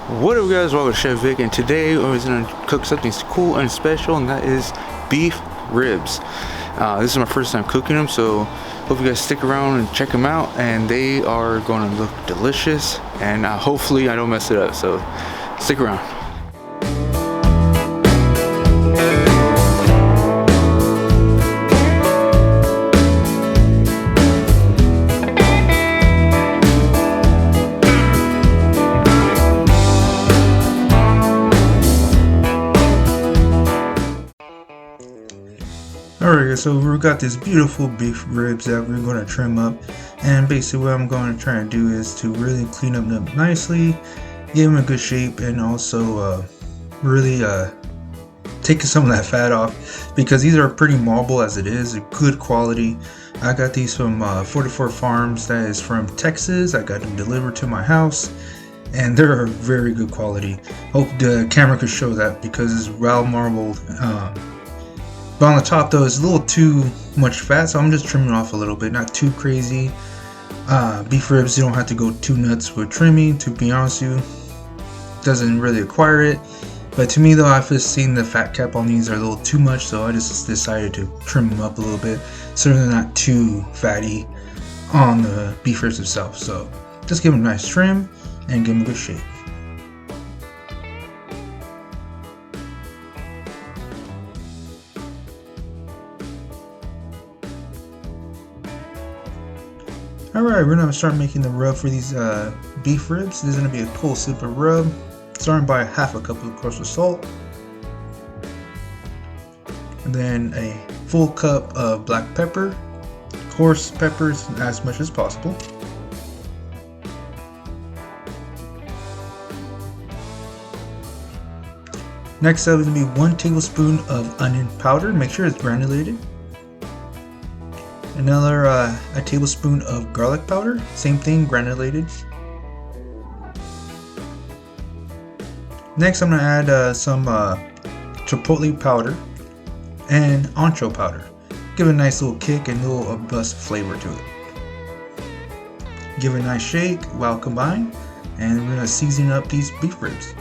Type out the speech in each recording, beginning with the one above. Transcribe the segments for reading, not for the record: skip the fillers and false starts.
What up guys, welcome to Chef Vic, and today we're going to cook something cool and special, and that is beef ribs. This is my first time cooking them, so hope you guys stick around and check them out, and they are going to look delicious, and hopefully I don't mess it up, so stick around. Alright, so we've got this beautiful beef ribs that we're going to trim up, and basically what I'm going to try and do is to really clean them up nicely, give them a good shape, and also really take some of that fat off, because these are pretty marble as it is, a good quality. I got these from 44 Farms, that is from Texas. I got them delivered to my house, and they're very good quality. Hope the camera could show that because it's well marbled. But on the top though, it's a little too much fat, so I'm just trimming off a little bit, not too crazy. Beef ribs, you don't have to go too nuts with trimming, to be honest with you. Doesn't really require it. But to me though, I've just seen the fat cap on these are a little too much, so I just decided to trim them up a little bit so they're not too fatty on the beef ribs itself. So just give them a nice trim and give them a good shape. Alright, we're going to start making the rub for these beef ribs. This is going to be a cold super rub, starting by half a cup of crushed salt, and then a full cup of black pepper, coarse peppers as much as possible. Next up is going to be 1 tablespoon of onion powder, make sure it's granulated. Another a tablespoon of garlic powder, same thing, granulated. Next I'm going to add some chipotle powder and ancho powder. Give it a nice little kick and a little bust flavor to it. Give it a nice shake while combined, and we're going to season up these beef ribs.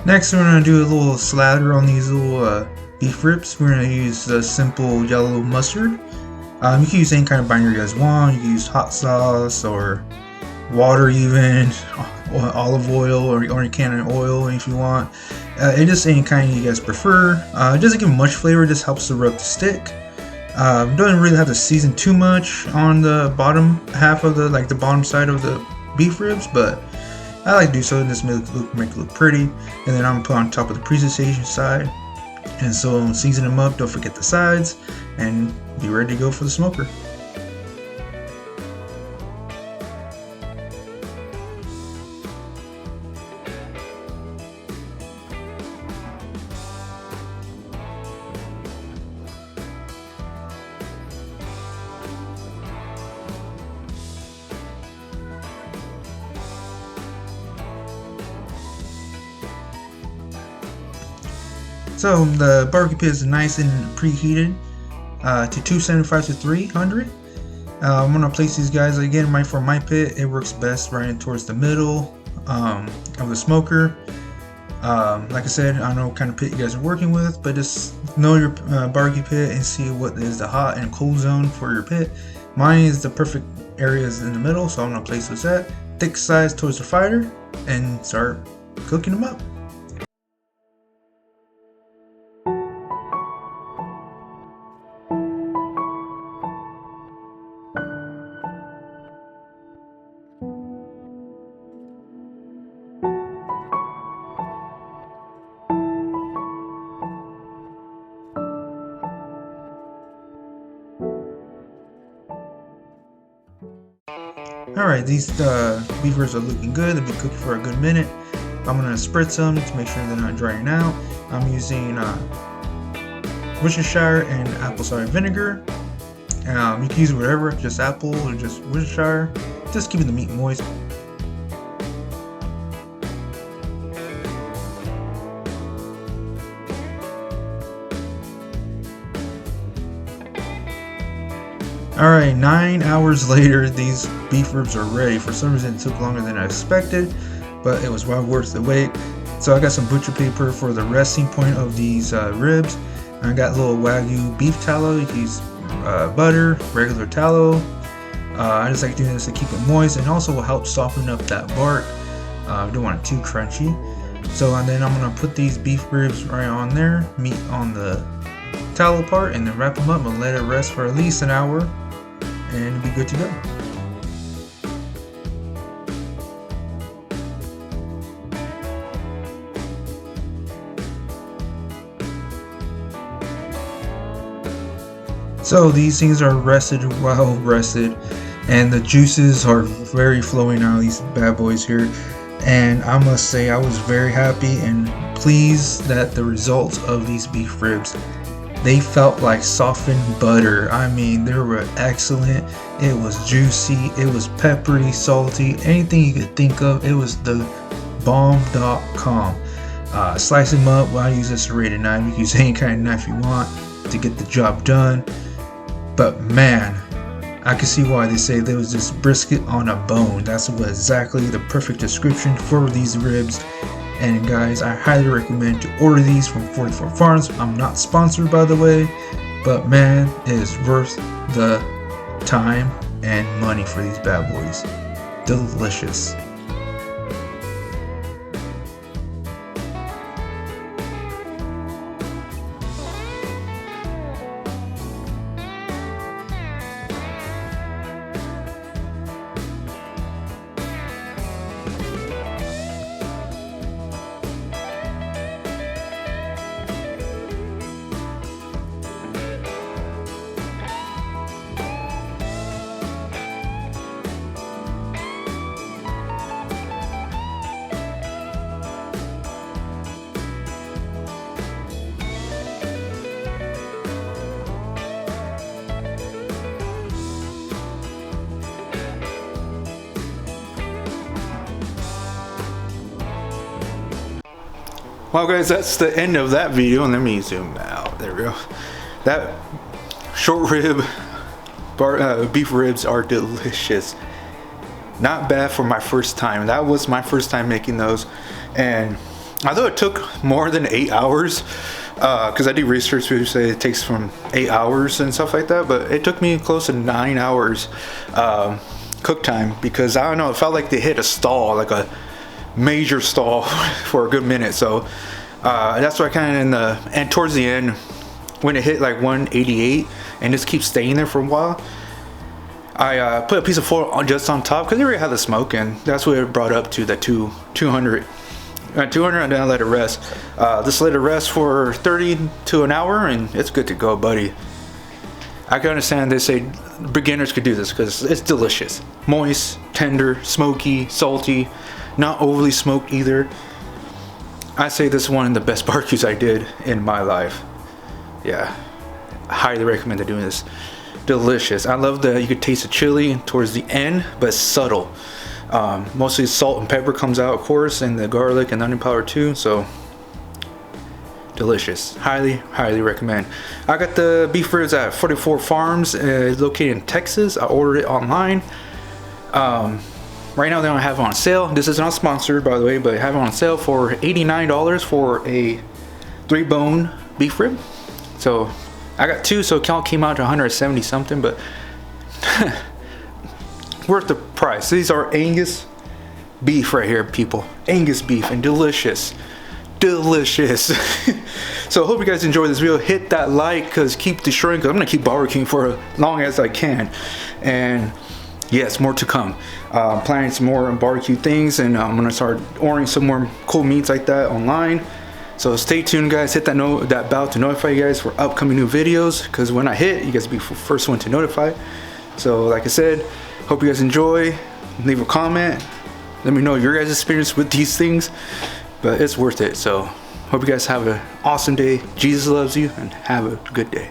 Next, we're going to do a little slather on these little beef ribs. We're going to use the simple yellow mustard. You can use any kind of binder you guys want. You can use hot sauce or water even, or olive oil, or you can oil if you want. It just any kind you guys prefer. It doesn't give much flavor, it just helps the rub to stick. Doesn't really have to season too much on the bottom half of the, like the bottom side of the beef ribs, but I like to do so, and this make it look pretty. And then I'm gonna put on top of the presentation side, and so season them up. Don't forget the sides, and be ready to go for the smoker. So the barbecue pit is nice and preheated to 275 to 300. I'm gonna place these guys again. For my pit, it works best right towards the middle of the smoker. Like I said, I don't know what kind of pit you guys are working with, but just know your barbecue pit and see what is the hot and cold zone for your pit. Mine is the perfect areas in the middle, so I'm gonna place those at thick sides towards the fire and start cooking them up. Alright, these beef ribs are looking good. They've been cooking for a good minute. I'm going to spritz them to make sure they're not drying out. I'm using Worcestershire and apple cider vinegar. You can use whatever, just apple or just Worcestershire. Just keeping the meat moist. Alright, 9 hours later, these beef ribs are ready. For some reason it took longer than I expected, but it was well worth the wait. So I got some butcher paper for the resting point of these ribs. I got a little Wagyu beef tallow. You can use butter, regular tallow. I just like doing this to keep it moist, and also will help soften up that bark. I don't want it too crunchy. So and then I'm gonna put these beef ribs right on there, meat on the tallow part, and then wrap them up and let it rest for at least an hour, and it'll be good to go. So these things are rested, well rested, and the juices are very flowing out of these bad boys here. And I must say I was very happy and pleased that the results of these beef ribs, they felt like softened butter. I mean, they were excellent. It was juicy, it was peppery, salty, anything you could think of. It was the bomb.com. Slice them up. Well, I use a serrated knife. You can use any kind of knife you want to get the job done. But man, I can see why they say there was just brisket on a bone. That's what exactly the perfect description for these ribs. And guys, I highly recommend to order these from 44 Farms. I'm not sponsored, by the way, but man, it is worth the time and money for these bad boys. Delicious. Well guys, that's the end of that video, and let me zoom out. There we go. That short rib beef ribs are delicious. Not bad for my first time. That was my first time making those, and although it took more than 8 hours, because I do research, people say it takes from 8 hours and stuff like that, but it took me close to 9 hours cook time, because I don't know, it felt like they hit a stall, like a major stall for a good minute. So that's why kind of in the and towards the end, when it hit like 188 and just keeps staying there for a while, I put a piece of foil just on top, because it already had the smoke, and that's what it brought up to the 200 and then I let it rest. Just let it rest for 30 to an hour, and it's good to go, buddy. I can understand they say beginners could do this because it's delicious. Moist, tender, smoky, salty, not overly smoked either. I say this is one of the best barbecues I did in my life. Yeah, I highly recommend doing this. Delicious. I love that you could taste the chili towards the end, but subtle. Mostly salt and pepper comes out, of course, and the garlic and onion powder too. So delicious. Highly recommend. I got the beef ribs at 44 Farms, located in Texas. I ordered it online. Right now they don't have it on sale. This is not sponsored, by the way, but I have it on sale for $89 for a 3-bone beef rib. So I got 2, so it came out to 170 something, but worth the price. These are Angus beef right here, people. Angus beef, and delicious. So I hope you guys enjoyed this video. Hit that like, because keep destroying, because I'm gonna keep barbecuing for as long as I can. And yes, more to come. Planning some more barbecue things, and I'm gonna start ordering some more cool meats like that online. So stay tuned, guys. Hit that bell to notify you guys for upcoming new videos, because when I hit, you guys will be the first one to notify. So like I said, hope you guys enjoy. Leave a comment. Let me know your guys' experience with these things, but it's worth it. So hope you guys have an awesome day. Jesus loves you, and have a good day.